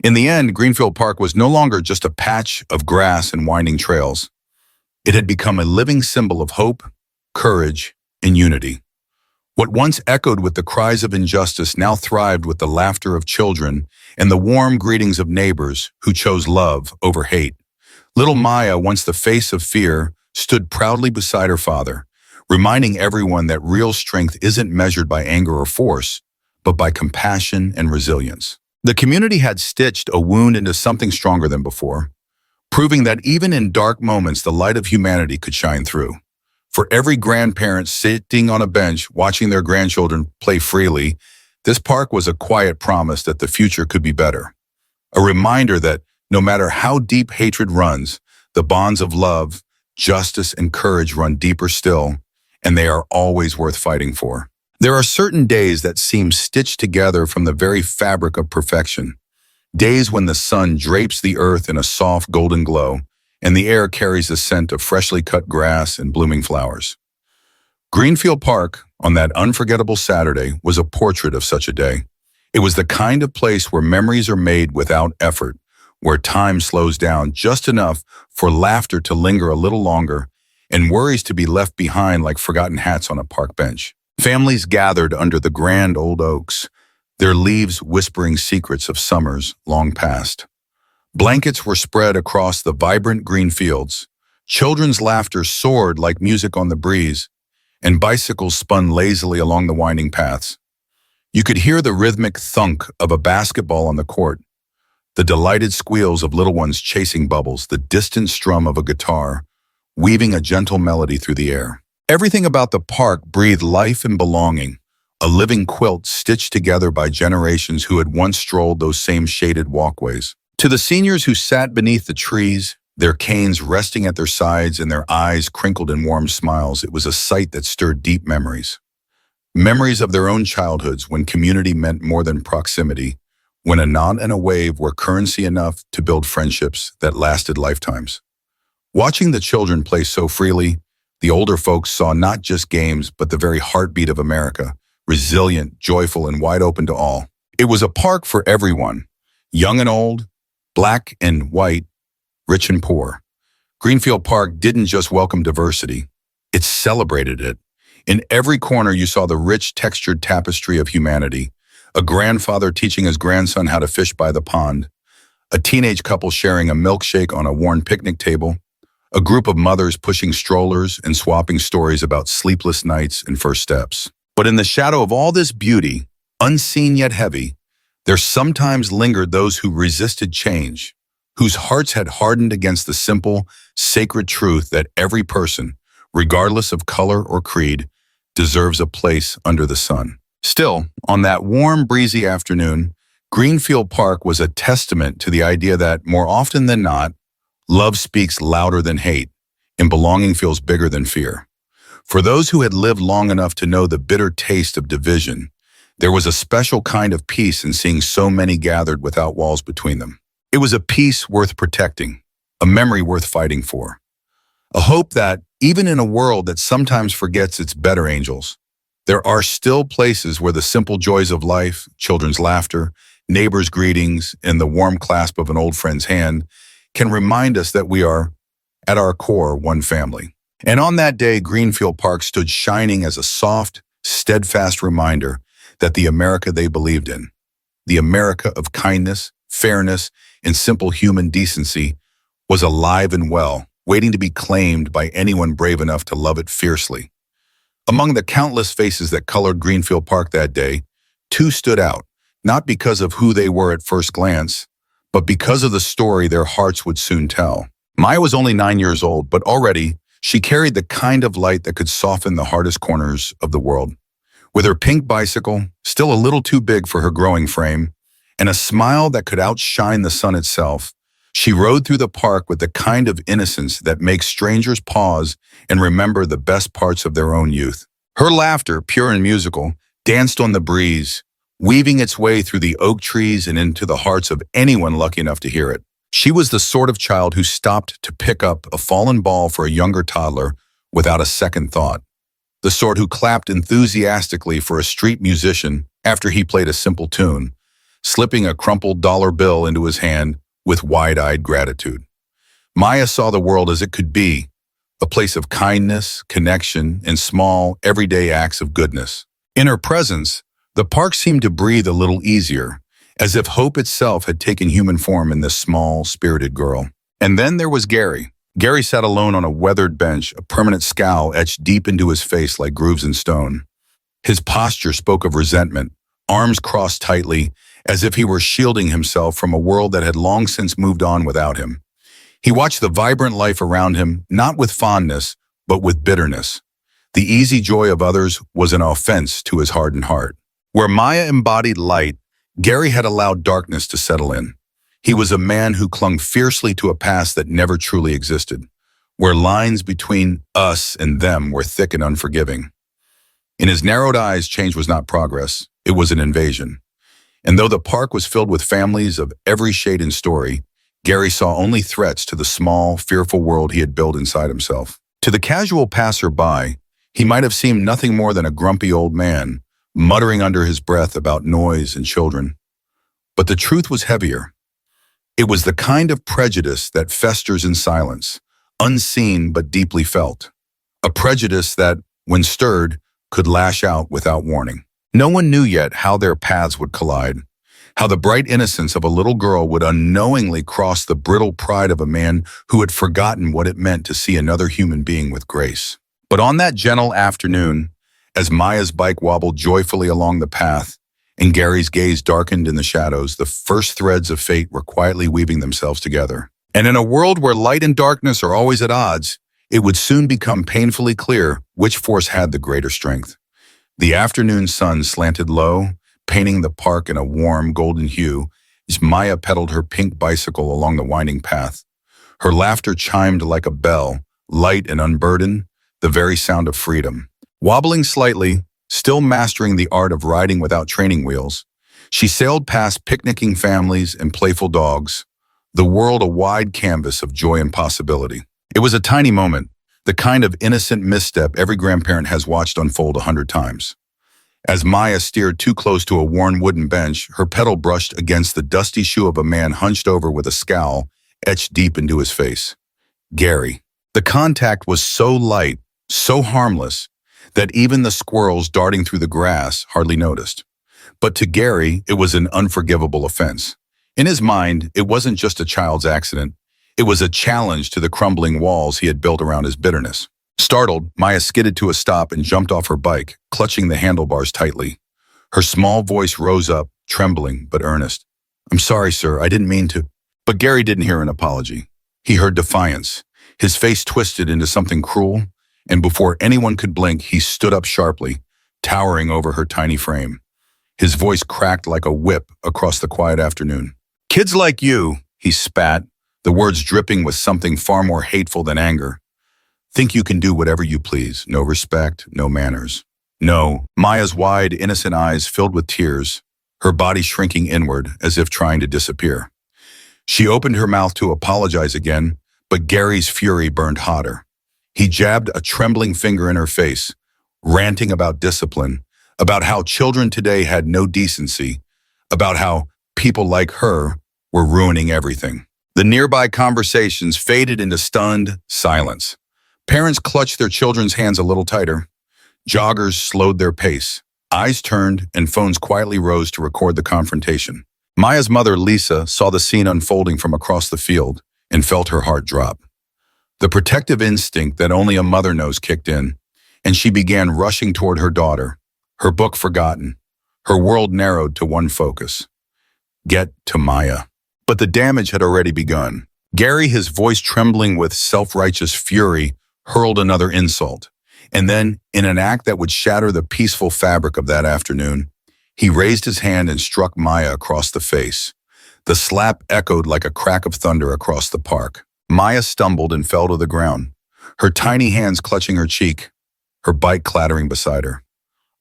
In the end, Greenfield Park was no longer just a patch of grass and winding trails. It had become a living symbol of hope, courage, and unity. What once echoed with the cries of injustice now thrived with the laughter of children and the warm greetings of neighbors who chose love over hate. Little Maya, once the face of fear, stood proudly beside her father, reminding everyone that real strength isn't measured by anger or force, but by compassion and resilience. The community had stitched a wound into something stronger than before, proving that even in dark moments the light of humanity could shine through. For every grandparent sitting on a bench watching their grandchildren play freely, this park was a quiet promise that the future could be better. A reminder that no matter how deep hatred runs, the bonds of love, justice, and courage run deeper still, and they are always worth fighting for. There are certain days that seem stitched together from the very fabric of perfection. Days when the sun drapes the earth in a soft golden glow, and the air carries the scent of freshly cut grass and blooming flowers. Greenfield Park, on that unforgettable Saturday, was a portrait of such a day. It was the kind of place where memories are made without effort, where time slows down just enough for laughter to linger a little longer and worries to be left behind like forgotten hats on a park bench. Families gathered under the grand old oaks, their leaves whispering secrets of summers long past. Blankets were spread across the vibrant green fields. Children's laughter soared like music on the breeze, and bicycles spun lazily along the winding paths. You could hear the rhythmic thunk of a basketball on the court, the delighted squeals of little ones chasing bubbles, the distant strum of a guitar, weaving a gentle melody through the air. Everything about the park breathed life and belonging, a living quilt stitched together by generations who had once strolled those same shaded walkways. To the seniors who sat beneath the trees, their canes resting at their sides and their eyes crinkled in warm smiles, it was a sight that stirred deep memories. Memories of their own childhoods when community meant more than proximity, when a nod and a wave were currency enough to build friendships that lasted lifetimes. Watching the children play so freely, the older folks saw not just games, but the very heartbeat of America, resilient, joyful, and wide open to all. It was a park for everyone, young and old, black and white, rich and poor. Greenfield Park didn't just welcome diversity, it celebrated it. In every corner you saw the rich, textured tapestry of humanity, a grandfather teaching his grandson how to fish by the pond, a teenage couple sharing a milkshake on a worn picnic table, a group of mothers pushing strollers and swapping stories about sleepless nights and first steps. But in the shadow of all this beauty, unseen yet heavy, there sometimes lingered those who resisted change, whose hearts had hardened against the simple, sacred truth that every person, regardless of color or creed, deserves a place under the sun. Still, on that warm, breezy afternoon, Greenfield Park was a testament to the idea that, more often than not, love speaks louder than hate, and belonging feels bigger than fear. For those who had lived long enough to know the bitter taste of division, there was a special kind of peace in seeing so many gathered without walls between them. It was a peace worth protecting, a memory worth fighting for, a hope that, even in a world that sometimes forgets its better angels, there are still places where the simple joys of life, children's laughter, neighbors' greetings, and the warm clasp of an old friend's hand can remind us that we are, at our core, one family. And on that day, Greenfield Park stood shining as a soft, steadfast reminder that the America they believed in, the America of kindness, fairness, and simple human decency, was alive and well, waiting to be claimed by anyone brave enough to love it fiercely. Among the countless faces that colored Greenfield Park that day, two stood out, not because of who they were at first glance, but because of the story their hearts would soon tell. Maya was only 9 years old, but already she carried the kind of light that could soften the hardest corners of the world. With her pink bicycle, still a little too big for her growing frame, and a smile that could outshine the sun itself, she rode through the park with the kind of innocence that makes strangers pause and remember the best parts of their own youth. Her laughter, pure and musical, danced on the breeze, weaving its way through the oak trees and into the hearts of anyone lucky enough to hear it. She was the sort of child who stopped to pick up a fallen ball for a younger toddler without a second thought. The sort who clapped enthusiastically for a street musician after he played a simple tune, slipping a crumpled dollar bill into his hand with wide-eyed gratitude. Maya saw the world as it could be, a place of kindness, connection, and small, everyday acts of goodness. In her presence, the park seemed to breathe a little easier, as if hope itself had taken human form in this small, spirited girl. And then there was Gary. Gary sat alone on a weathered bench, a permanent scowl etched deep into his face like grooves in stone. His posture spoke of resentment, arms crossed tightly, as if he were shielding himself from a world that had long since moved on without him. He watched the vibrant life around him, not with fondness, but with bitterness. The easy joy of others was an offense to his hardened heart. Where Maya embodied light, Gary had allowed darkness to settle in. He was a man who clung fiercely to a past that never truly existed, where lines between us and them were thick and unforgiving. In his narrowed eyes, change was not progress, it was an invasion. And though the park was filled with families of every shade and story, Gary saw only threats to the small, fearful world he had built inside himself. To the casual passer-by, he might have seemed nothing more than a grumpy old man, muttering under his breath about noise and children. But the truth was heavier. It was the kind of prejudice that festers in silence, unseen but deeply felt. A prejudice that, when stirred, could lash out without warning. No one knew yet how their paths would collide, how the bright innocence of a little girl would unknowingly cross the brittle pride of a man who had forgotten what it meant to see another human being with grace. But on that gentle afternoon, as Maya's bike wobbled joyfully along the path and Gary's gaze darkened in the shadows, the first threads of fate were quietly weaving themselves together. And in a world where light and darkness are always at odds, it would soon become painfully clear which force had the greater strength. The afternoon sun slanted low, painting the park in a warm, golden hue as Maya pedaled her pink bicycle along the winding path. Her laughter chimed like a bell, light and unburdened, the very sound of freedom. Wobbling slightly, still mastering the art of riding without training wheels, she sailed past picnicking families and playful dogs, the world a wide canvas of joy and possibility. It was a tiny moment, the kind of innocent misstep every grandparent has watched unfold 100 times. As Maya steered too close to a worn wooden bench, her pedal brushed against the dusty shoe of a man hunched over with a scowl etched deep into his face. Gary. The contact was so light, so harmless, that even the squirrels darting through the grass hardly noticed. But to Gary, it was an unforgivable offense. In his mind, it wasn't just a child's accident. It was a challenge to the crumbling walls he had built around his bitterness. Startled, Maya skidded to a stop and jumped off her bike, clutching the handlebars tightly. Her small voice rose up, trembling but earnest. "I'm sorry, sir, I didn't mean to." But Gary didn't hear an apology. He heard defiance. His face twisted into something cruel, and before anyone could blink, he stood up sharply, towering over her tiny frame. His voice cracked like a whip across the quiet afternoon. "Kids like you," he spat, the words dripping with something far more hateful than anger, "think you can do whatever you please, no respect, no manners." No, Maya's wide, innocent eyes filled with tears, her body shrinking inward as if trying to disappear. She opened her mouth to apologize again, but Gary's fury burned hotter. He jabbed a trembling finger in her face, ranting about discipline, about how children today had no decency, about how people like her were ruining everything. The nearby conversations faded into stunned silence. Parents clutched their children's hands a little tighter. Joggers slowed their pace. Eyes turned and phones quietly rose to record the confrontation. Maya's mother, Lisa, saw the scene unfolding from across the field and felt her heart drop. The protective instinct that only a mother knows kicked in, and she began rushing toward her daughter, her book forgotten, her world narrowed to one focus: get to Maya. But the damage had already begun. Gary, his voice trembling with self-righteous fury, hurled another insult. And then, in an act that would shatter the peaceful fabric of that afternoon, he raised his hand and struck Maya across the face. The slap echoed like a crack of thunder across the park. Maya stumbled and fell to the ground, her tiny hands clutching her cheek, her bike clattering beside her.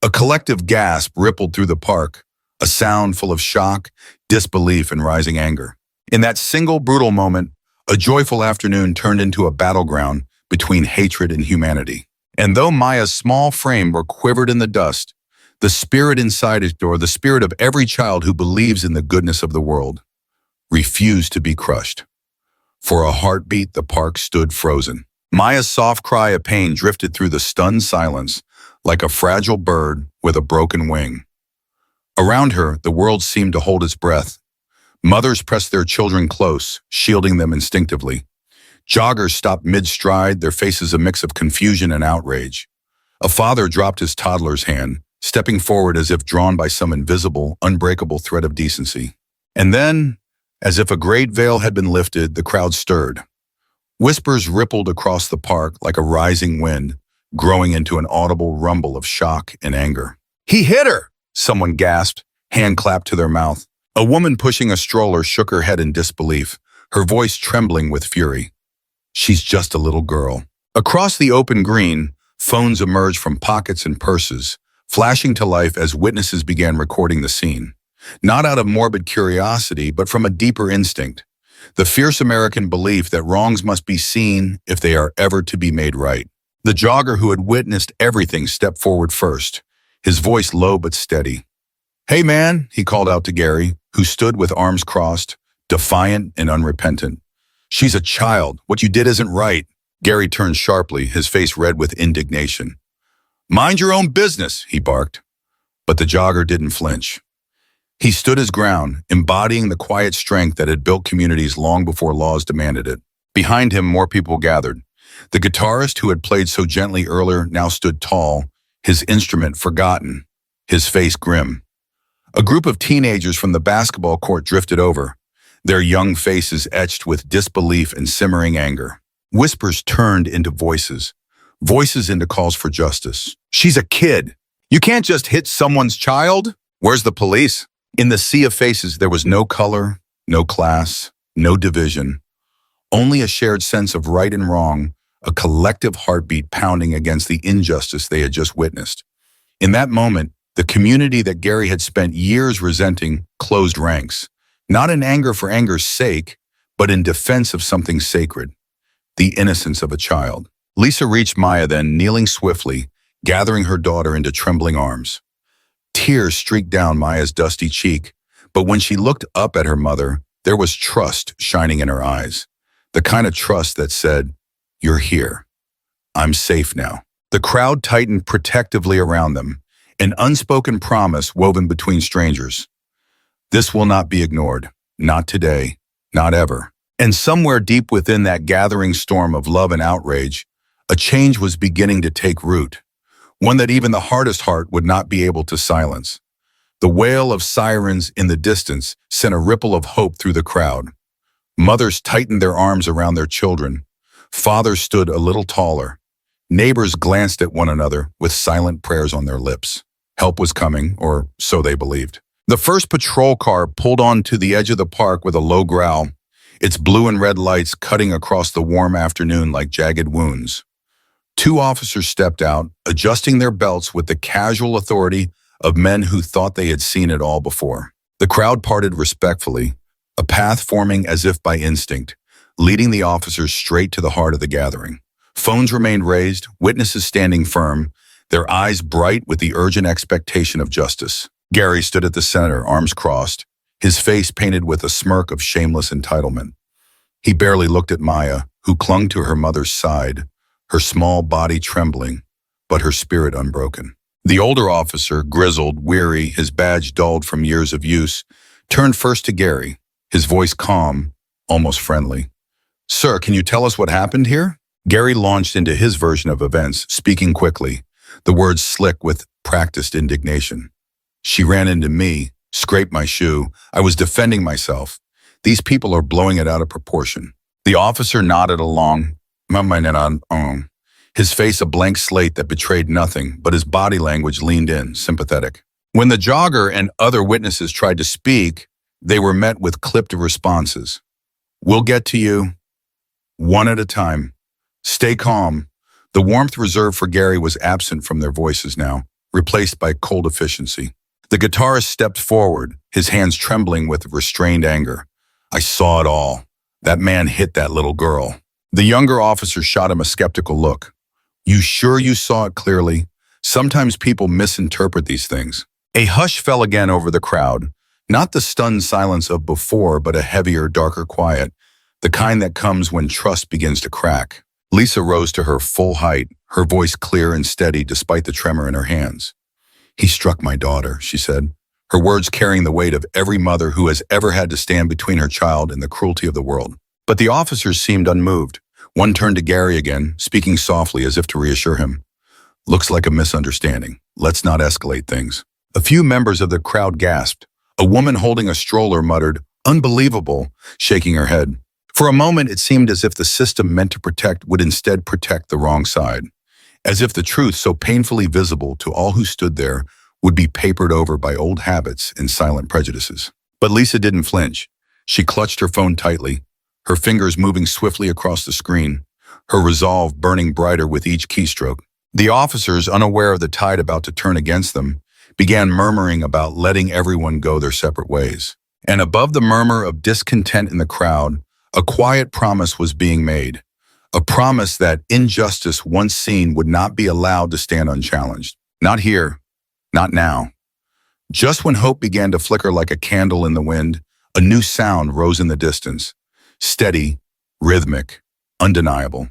A collective gasp rippled through the park, a sound full of shock, disbelief, and rising anger. In that single brutal moment, a joyful afternoon turned into a battleground between hatred and humanity. And though Maya's small frame were quivered in the dust, The spirit inside it, or the spirit of every child who believes in the goodness of the world, refused to be crushed. For a heartbeat, the park stood frozen. Maya's soft cry of pain drifted through the stunned silence like a fragile bird with a broken wing. Around her, the world seemed to hold its breath. Mothers pressed their children close, shielding them instinctively. Joggers stopped mid-stride, their faces a mix of confusion and outrage. A father dropped his toddler's hand, stepping forward as if drawn by some invisible, unbreakable thread of decency. And then, as if a great veil had been lifted, the crowd stirred. Whispers rippled across the park like a rising wind, growing into an audible rumble of shock and anger. "He hit her!" someone gasped, hand clapped to their mouth. A woman pushing a stroller shook her head in disbelief, her voice trembling with fury. "She's just a little girl." Across the open green, phones emerged from pockets and purses, flashing to life as witnesses began recording the scene. Not out of morbid curiosity, but from a deeper instinct. The fierce American belief that wrongs must be seen if they are ever to be made right. The jogger who had witnessed everything stepped forward first, his voice low but steady. "Hey man," he called out to Gary, who stood with arms crossed, defiant and unrepentant. "She's a child. What you did isn't right." Gary turned sharply, his face red with indignation. "Mind your own business," he barked. But the jogger didn't flinch. He stood his ground, embodying the quiet strength that had built communities long before laws demanded it. Behind him, more people gathered. The guitarist who had played so gently earlier now stood tall, his instrument forgotten, his face grim. A group of teenagers from the basketball court drifted over, their young faces etched with disbelief and simmering anger. Whispers turned into voices, voices into calls for justice. "She's a kid. You can't just hit someone's child. Where's the police?" In the sea of faces, there was no color, no class, no division, only a shared sense of right and wrong, a collective heartbeat pounding against the injustice they had just witnessed. In that moment, the community that Gary had spent years resenting closed ranks, not in anger for anger's sake, but in defense of something sacred, the innocence of a child. Lisa reached Maya then, kneeling swiftly, gathering her daughter into trembling arms. Tears streaked down Maya's dusty cheek, but when she looked up at her mother, there was trust shining in her eyes, the kind of trust that said, "You're here. I'm safe now." The crowd tightened protectively around them, an unspoken promise woven between strangers. This will not be ignored, not today, not ever. And somewhere deep within that gathering storm of love and outrage, a change was beginning to take root, one that even the hardest heart would not be able to silence. The wail of sirens in the distance sent a ripple of hope through the crowd. Mothers tightened their arms around their children. Fathers stood a little taller. Neighbors glanced at one another with silent prayers on their lips. Help was coming, or so they believed. The first patrol car pulled onto the edge of the park with a low growl, its blue and red lights cutting across the warm afternoon like jagged wounds. Two officers stepped out, adjusting their belts with the casual authority of men who thought they had seen it all before. The crowd parted respectfully, a path forming as if by instinct, leading the officers straight to the heart of the gathering. Phones remained raised, witnesses standing firm, their eyes bright with the urgent expectation of justice. Gary stood at the center, arms crossed, his face painted with a smirk of shameless entitlement. He barely looked at Maya, who clung to her mother's side, her small body trembling, but her spirit unbroken. The older officer, grizzled, weary, his badge dulled from years of use, turned first to Gary, his voice calm, almost friendly. "Sir, can you tell us what happened here?" Gary launched into his version of events, speaking quickly, the words slick with practiced indignation. "She ran into me, scraped my shoe. I was defending myself. These people are blowing it out of proportion." The officer nodded along, his face a blank slate that betrayed nothing, but his body language leaned in, sympathetic. When the jogger and other witnesses tried to speak, they were met with clipped responses. "We'll get to you, one at a time. Stay calm." The warmth reserved for Gary was absent from their voices now, replaced by cold efficiency. The guitarist stepped forward, his hands trembling with restrained anger. "I saw it all. That man hit that little girl." The younger officer shot him a skeptical look. "You sure you saw it clearly?" Sometimes people misinterpret these things. A hush fell again over the crowd, not the stunned silence of before, but a heavier, darker quiet, the kind that comes when trust begins to crack. Lisa rose to her full height, her voice clear and steady despite the tremor in her hands. "He struck my daughter," she said, her words carrying the weight of every mother who has ever had to stand between her child and the cruelty of the world. But the officers seemed unmoved. One turned to Gary again, speaking softly as if to reassure him. "Looks like a misunderstanding. Let's not escalate things." A few members of the crowd gasped. A woman holding a stroller muttered, "Unbelievable," shaking her head. For a moment, it seemed as if the system meant to protect would instead protect the wrong side, as if the truth so painfully visible to all who stood there would be papered over by old habits and silent prejudices. But Lisa didn't flinch. She clutched her phone tightly, her fingers moving swiftly across the screen, her resolve burning brighter with each keystroke. The officers, unaware of the tide about to turn against them, began murmuring about letting everyone go their separate ways. And above the murmur of discontent in the crowd, a quiet promise was being made, a promise that injustice once seen would not be allowed to stand unchallenged. Not here, not now. Just when hope began to flicker like a candle in the wind, a new sound rose in the distance, steady, rhythmic, undeniable.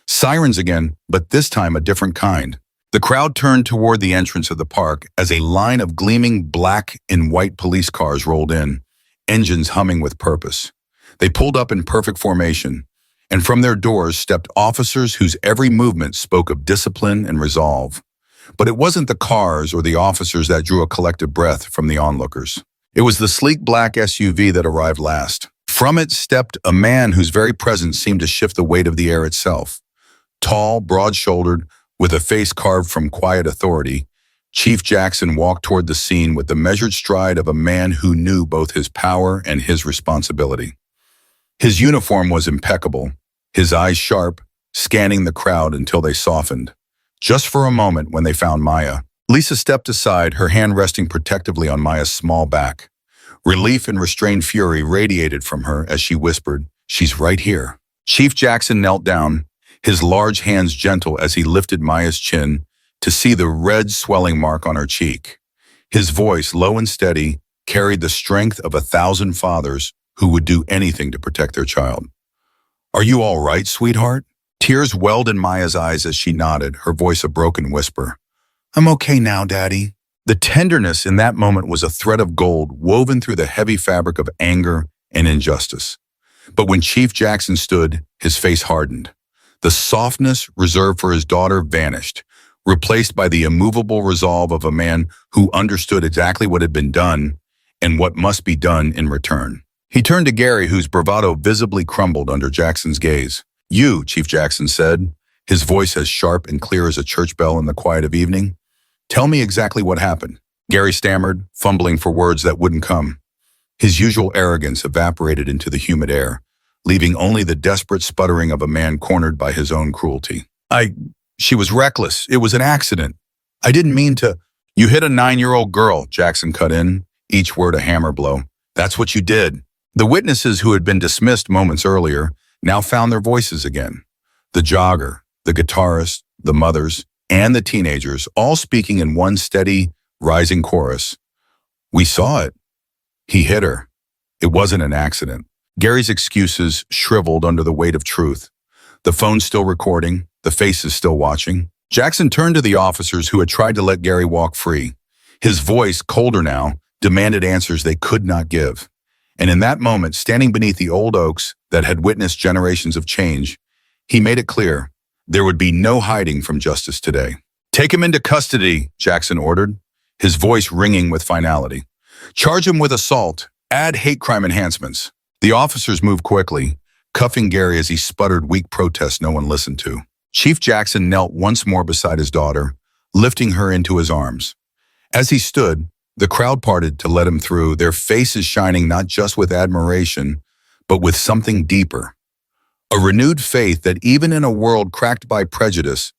Sirens again, but this time a different kind. The crowd turned toward the entrance of the park as a line of gleaming black and white police cars rolled in, engines humming with purpose. They pulled up in perfect formation, and from their doors stepped officers whose every movement spoke of discipline and resolve. But it wasn't the cars or the officers that drew a collective breath from the onlookers. It was the sleek black SUV that arrived last. From it stepped a man whose very presence seemed to shift the weight of the air itself. Tall, broad-shouldered, with a face carved from quiet authority, Chief Jackson walked toward the scene with the measured stride of a man who knew both his power and his responsibility. His uniform was impeccable, his eyes sharp, scanning the crowd until they softened. Just for a moment when they found Maya. Lisa stepped aside, her hand resting protectively on Maya's small back. Relief and restrained fury radiated from her as she whispered, "She's right here." Chief Jackson knelt down, his large hands gentle as he lifted Maya's chin to see the red swelling mark on her cheek. His voice, low and steady, carried the strength of 1,000 fathers who would do anything to protect their child. "Are you all right, sweetheart?" Tears welled in Maya's eyes as she nodded, her voice a broken whisper. "I'm okay now, Daddy." The tenderness in that moment was a thread of gold woven through the heavy fabric of anger and injustice. But when Chief Jackson stood, his face hardened. The softness reserved for his daughter vanished, replaced by the immovable resolve of a man who understood exactly what had been done and what must be done in return. He turned to Gary, whose bravado visibly crumbled under Jackson's gaze. "You," Chief Jackson said, his voice as sharp and clear as a church bell in the quiet of evening. "Tell me exactly what happened." Gary stammered, fumbling for words that wouldn't come. His usual arrogance evaporated into the humid air, leaving only the desperate sputtering of a man cornered by his own cruelty. She was reckless. It was an accident. I didn't mean to." "You hit a 9-year-old girl," Jackson cut in, each word a hammer blow. "That's what you did." The witnesses who had been dismissed moments earlier now found their voices again. The jogger, the guitarist, the mothers, and the teenagers, all speaking in one steady, rising chorus. "We saw it. He hit her. It wasn't an accident." Gary's excuses shriveled under the weight of truth. The phone still recording, the faces still watching. Jackson turned to the officers who had tried to let Gary walk free. His voice, colder now, demanded answers they could not give. And in that moment, standing beneath the old oaks that had witnessed generations of change, he made it clear there would be no hiding from justice today. "Take him into custody," Jackson ordered, his voice ringing with finality. "Charge him with assault. Add hate crime enhancements." The officers moved quickly, cuffing Gary as he sputtered weak protests no one listened to. Chief Jackson knelt once more beside his daughter, lifting her into his arms. As he stood, the crowd parted to let him through, their faces shining not just with admiration, but with something deeper. A renewed faith that even in a world cracked by prejudice,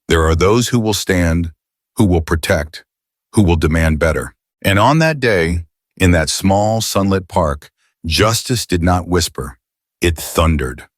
there are those who will stand, who will protect, who will demand better. And on that day, in that small sunlit park, justice did not whisper, it thundered.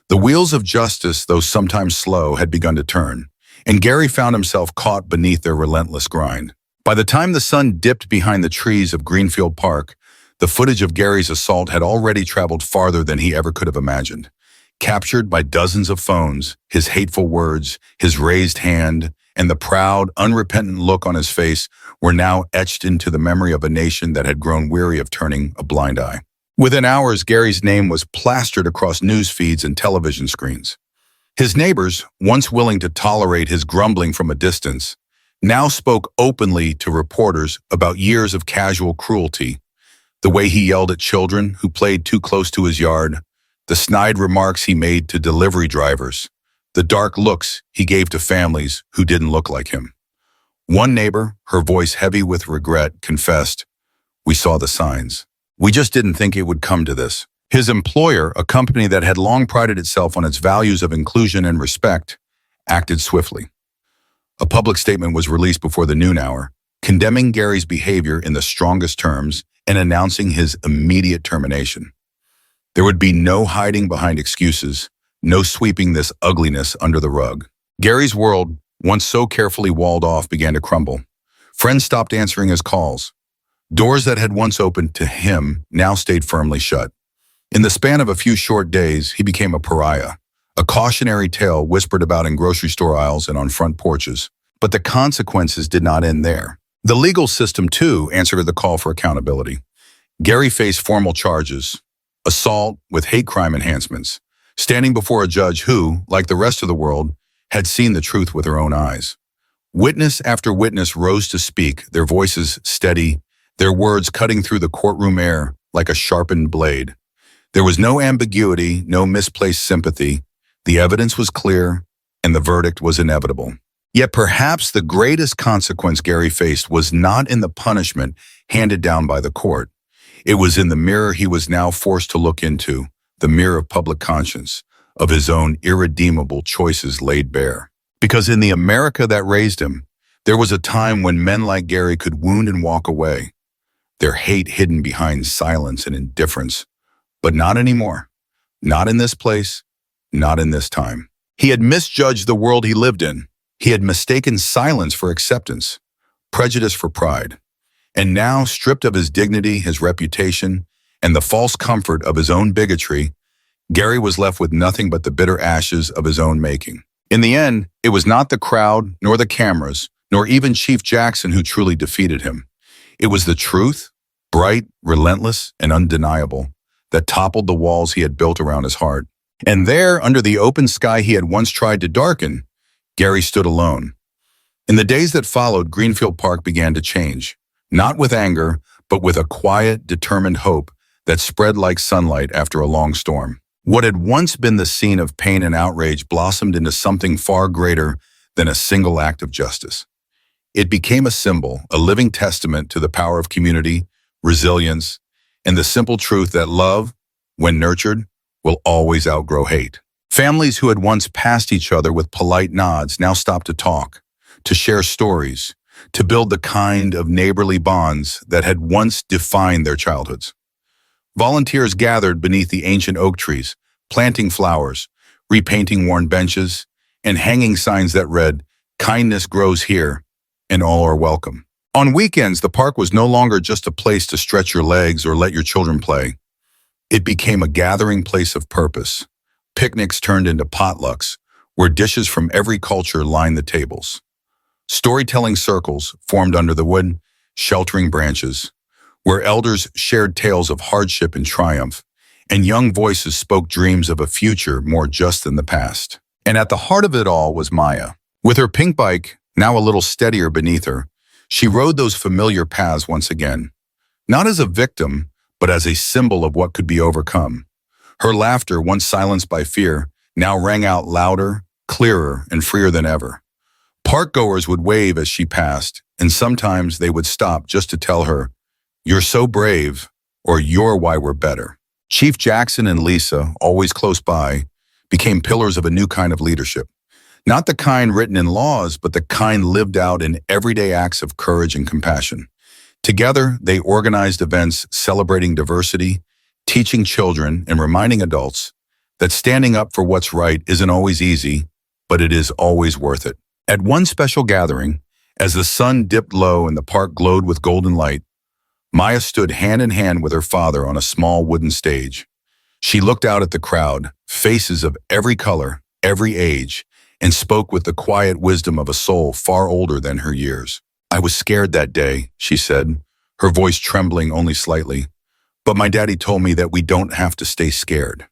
The wheels of justice, though sometimes slow, had begun to turn, and Gary found himself caught beneath their relentless grind. By the time the sun dipped behind the trees of Greenfield Park, the footage of Gary's assault had already traveled farther than he ever could have imagined. Captured by dozens of phones, his hateful words, his raised hand, and the proud, unrepentant look on his face were now etched into the memory of a nation that had grown weary of turning a blind eye. Within hours, Gary's name was plastered across news feeds and television screens. His neighbors, once willing to tolerate his grumbling from a distance, now spoke openly to reporters about years of casual cruelty, the way he yelled at children who played too close to his yard, the snide remarks he made to delivery drivers, the dark looks he gave to families who didn't look like him. One neighbor, her voice heavy with regret, confessed, "We saw the signs. We just didn't think it would come to this." His employer, a company that had long prided itself on its values of inclusion and respect, acted swiftly. A public statement was released before the noon hour, condemning Gary's behavior in the strongest terms and announcing his immediate termination. There would be no hiding behind excuses, no sweeping this ugliness under the rug. Gary's world, once so carefully walled off, began to crumble. Friends stopped answering his calls. Doors that had once opened to him now stayed firmly shut. In the span of a few short days, he became a pariah, a cautionary tale whispered about in grocery store aisles and on front porches. But the consequences did not end there. The legal system, too, answered the call for accountability. Gary faced formal charges, assault with hate crime enhancements, standing before a judge who, like the rest of the world, had seen the truth with her own eyes. Witness after witness rose to speak, their voices steady, their words cutting through the courtroom air like a sharpened blade. There was no ambiguity, no misplaced sympathy. The evidence was clear, and the verdict was inevitable. Yet perhaps the greatest consequence Gary faced was not in the punishment handed down by the court. It was in the mirror he was now forced to look into, the mirror of public conscience, of his own irredeemable choices laid bare. Because in the America that raised him, there was a time when men like Gary could wound and walk away, their hate hidden behind silence and indifference. But not anymore. Not in this place, not in this time. He had misjudged the world he lived in. He had mistaken silence for acceptance, prejudice for pride. And now, stripped of his dignity, his reputation, and the false comfort of his own bigotry, Gary was left with nothing but the bitter ashes of his own making. In the end, it was not the crowd, nor the cameras, nor even Chief Jackson who truly defeated him. It was the truth, bright, relentless, and undeniable, that toppled the walls he had built around his heart. And there, under the open sky he had once tried to darken, Gary stood alone. In the days that followed, Greenfield Park began to change, not with anger, but with a quiet, determined hope that spread like sunlight after a long storm. What had once been the scene of pain and outrage blossomed into something far greater than a single act of justice. It became a symbol, a living testament to the power of community, resilience, and the simple truth that love, when nurtured, will always outgrow hate. Families who had once passed each other with polite nods now stopped to talk, to share stories, to build the kind of neighborly bonds that had once defined their childhoods. Volunteers gathered beneath the ancient oak trees, planting flowers, repainting worn benches, and hanging signs that read, "Kindness grows here, and all are welcome." On weekends, the park was no longer just a place to stretch your legs or let your children play. It became a gathering place of purpose. Picnics turned into potlucks, where dishes from every culture lined the tables. Storytelling circles formed under the wood, sheltering branches, where elders shared tales of hardship and triumph, and young voices spoke dreams of a future more just than the past. And at the heart of it all was Maya. With her pink bike, now a little steadier beneath her, she rode those familiar paths once again, not as a victim, but as a symbol of what could be overcome. Her laughter, once silenced by fear, now rang out louder, clearer, and freer than ever. Parkgoers would wave as she passed, and sometimes they would stop just to tell her, "You're so brave," or "You're why we're better." Chief Jackson and Lisa, always close by, became pillars of a new kind of leadership. Not the kind written in laws, but the kind lived out in everyday acts of courage and compassion. Together, they organized events celebrating diversity, teaching children, and reminding adults that standing up for what's right isn't always easy, but it is always worth it. At one special gathering, as the sun dipped low and the park glowed with golden light, Maya stood hand in hand with her father on a small wooden stage. She looked out at the crowd, faces of every color, every age, and spoke with the quiet wisdom of a soul far older than her years. "I was scared that day," she said, her voice trembling only slightly. "But my daddy told me that we don't have to stay scared.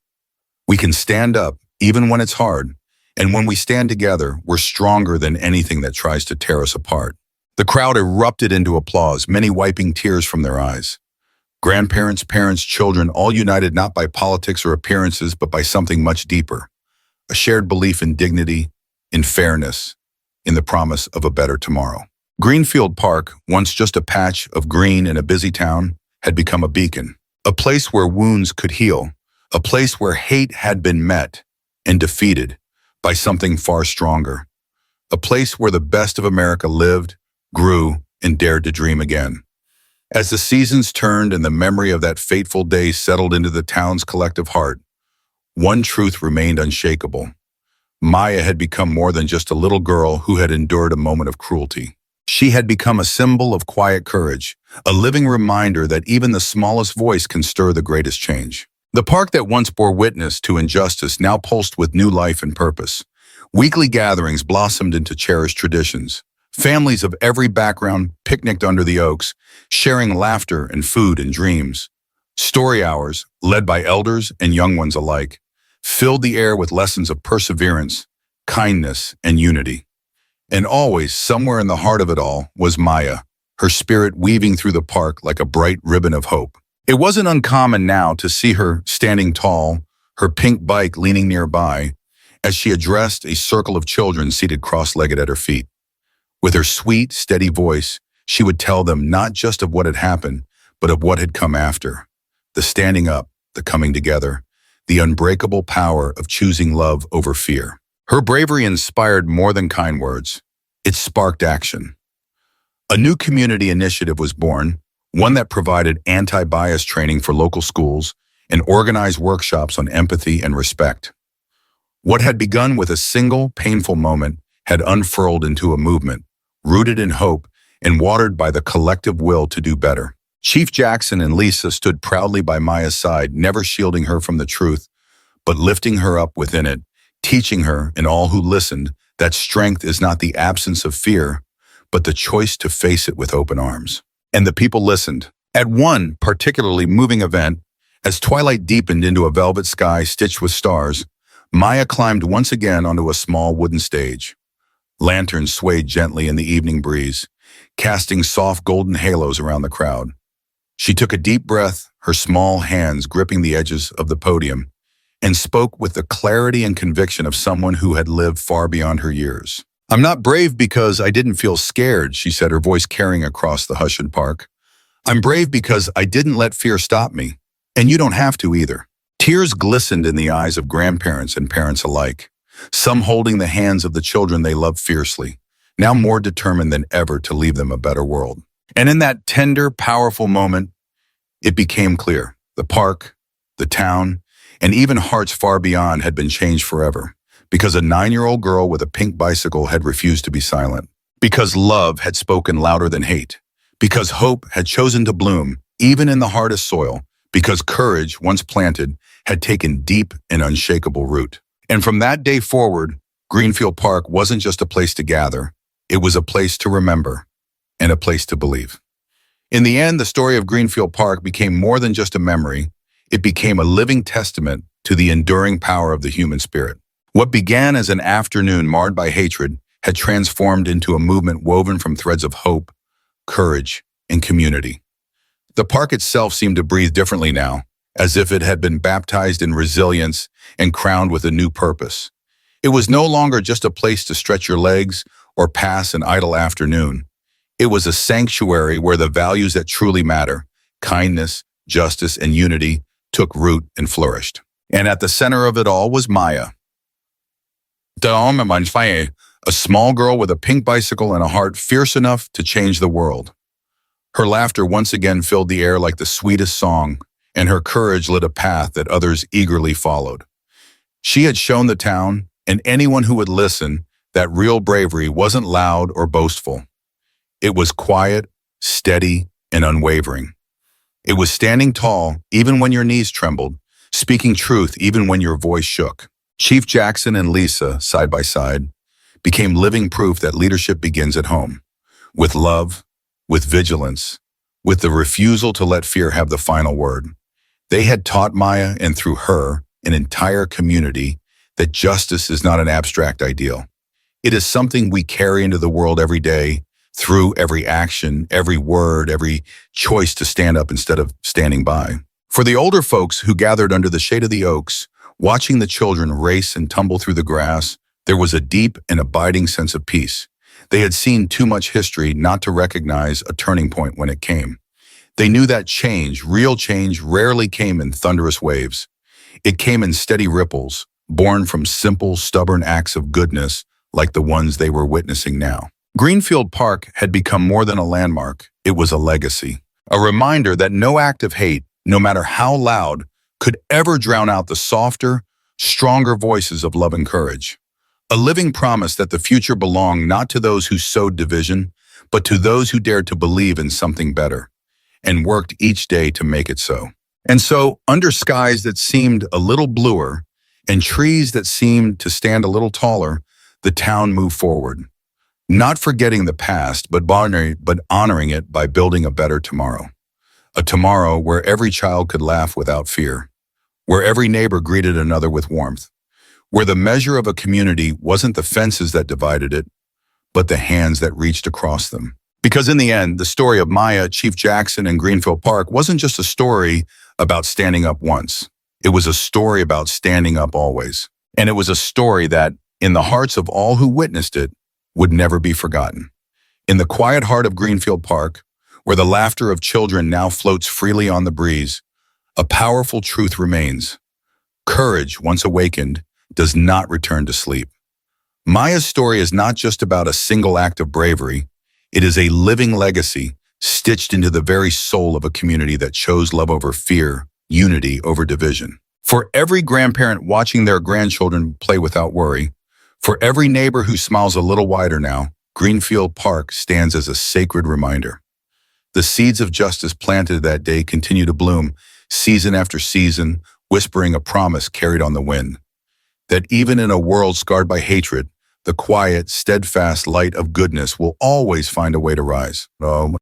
We can stand up, even when it's hard, and when we stand together, we're stronger than anything that tries to tear us apart." The crowd erupted into applause, many wiping tears from their eyes. Grandparents, parents, children, all united not by politics or appearances, but by something much deeper. A shared belief in dignity, in fairness, in the promise of a better tomorrow. Greenfield Park, once just a patch of green in a busy town, had become a beacon. A place where wounds could heal. A place where hate had been met and defeated by something far stronger. A place where the best of America lived, grew, and dared to dream again. As the seasons turned and the memory of that fateful day settled into the town's collective heart, one truth remained unshakable. Maya had become more than just a little girl who had endured a moment of cruelty. She had become a symbol of quiet courage, a living reminder that even the smallest voice can stir the greatest change. The park that once bore witness to injustice now pulsed with new life and purpose. Weekly gatherings blossomed into cherished traditions. Families of every background picnicked under the oaks, sharing laughter and food and dreams. Story hours, led by elders and young ones alike, filled the air with lessons of perseverance, kindness, and unity. And always, somewhere in the heart of it all, was Maya, her spirit weaving through the park like a bright ribbon of hope. It wasn't uncommon now to see her standing tall, her pink bike leaning nearby, as she addressed a circle of children seated cross-legged at her feet. With her sweet, steady voice, she would tell them not just of what had happened, but of what had come after. The standing up, the coming together, the unbreakable power of choosing love over fear. Her bravery inspired more than kind words. It sparked action. A new community initiative was born, one that provided anti-bias training for local schools and organized workshops on empathy and respect. What had begun with a single, painful moment had unfurled into a movement, rooted in hope and watered by the collective will to do better. Chief Jackson and Lisa stood proudly by Maya's side, never shielding her from the truth, but lifting her up within it, teaching her and all who listened that strength is not the absence of fear, but the choice to face it with open arms. And the people listened. At one particularly moving event, as twilight deepened into a velvet sky stitched with stars, Maya climbed once again onto a small wooden stage. Lanterns swayed gently in the evening breeze, casting soft golden halos around the crowd. She took a deep breath, her small hands gripping the edges of the podium, and spoke with the clarity and conviction of someone who had lived far beyond her years. "I'm not brave because I didn't feel scared," she said, her voice carrying across the hushed park. "I'm brave because I didn't let fear stop me, and you don't have to either." Tears glistened in the eyes of grandparents and parents alike, some holding the hands of the children they loved fiercely, now more determined than ever to leave them a better world. And in that tender, powerful moment, it became clear. The park, the town, and even hearts far beyond had been changed forever, because a 9-year-old girl with a pink bicycle had refused to be silent, because love had spoken louder than hate, because hope had chosen to bloom, even in the hardest soil, because courage, once planted, had taken deep and unshakable root. And from that day forward, Greenfield Park wasn't just a place to gather, it was a place to remember and a place to believe. In the end, the story of Greenfield Park became more than just a memory. It became a living testament to the enduring power of the human spirit. What began as an afternoon marred by hatred had transformed into a movement woven from threads of hope, courage, and community. The park itself seemed to breathe differently now, as if it had been baptized in resilience and crowned with a new purpose. It was no longer just a place to stretch your legs or pass an idle afternoon. It was a sanctuary where the values that truly matter, kindness, justice, and unity, took root and flourished. And at the center of it all was Maya. A small girl with a pink bicycle and a heart fierce enough to change the world. Her laughter once again filled the air like the sweetest song, and her courage lit a path that others eagerly followed. She had shown the town, and anyone who would listen, that real bravery wasn't loud or boastful. It was quiet, steady, and unwavering. It was standing tall even when your knees trembled, speaking truth even when your voice shook. Chief Jackson and Lisa, side by side, became living proof that leadership begins at home, with love, with vigilance, with the refusal to let fear have the final word. They had taught Maya, and through her, an entire community, that justice is not an abstract ideal. It is something we carry into the world every day, through every action, every word, every choice to stand up instead of standing by. For the older folks who gathered under the shade of the oaks, watching the children race and tumble through the grass, there was a deep and abiding sense of peace. They had seen too much history not to recognize a turning point when it came. They knew that change, real change, rarely came in thunderous waves. It came in steady ripples, born from simple, stubborn acts of goodness like the ones they were witnessing now. Greenfield Park had become more than a landmark. It was a legacy. A reminder that no act of hate, no matter how loud, could ever drown out the softer, stronger voices of love and courage. A living promise that the future belonged not to those who sowed division, but to those who dared to believe in something better, and worked each day to make it so. And so, under skies that seemed a little bluer, and trees that seemed to stand a little taller, the town moved forward. Not forgetting the past, but honoring it by building a better tomorrow. A tomorrow where every child could laugh without fear, where every neighbor greeted another with warmth, where the measure of a community wasn't the fences that divided it, but the hands that reached across them. Because in the end, the story of Maya, Chief Jackson, and Greenfield Park wasn't just a story about standing up once. It was a story about standing up always. And it was a story that, in the hearts of all who witnessed it, would never be forgotten. In the quiet heart of Greenfield Park, where the laughter of children now floats freely on the breeze, a powerful truth remains. Courage, once awakened, does not return to sleep. Maya's story is not just about a single act of bravery. It is a living legacy stitched into the very soul of a community that chose love over fear, unity over division. For every grandparent watching their grandchildren play without worry, for every neighbor who smiles a little wider now, Greenfield Park stands as a sacred reminder. The seeds of justice planted that day continue to bloom, season after season, whispering a promise carried on the wind. That even in a world scarred by hatred, the quiet, steadfast light of goodness will always find a way to rise. Oh,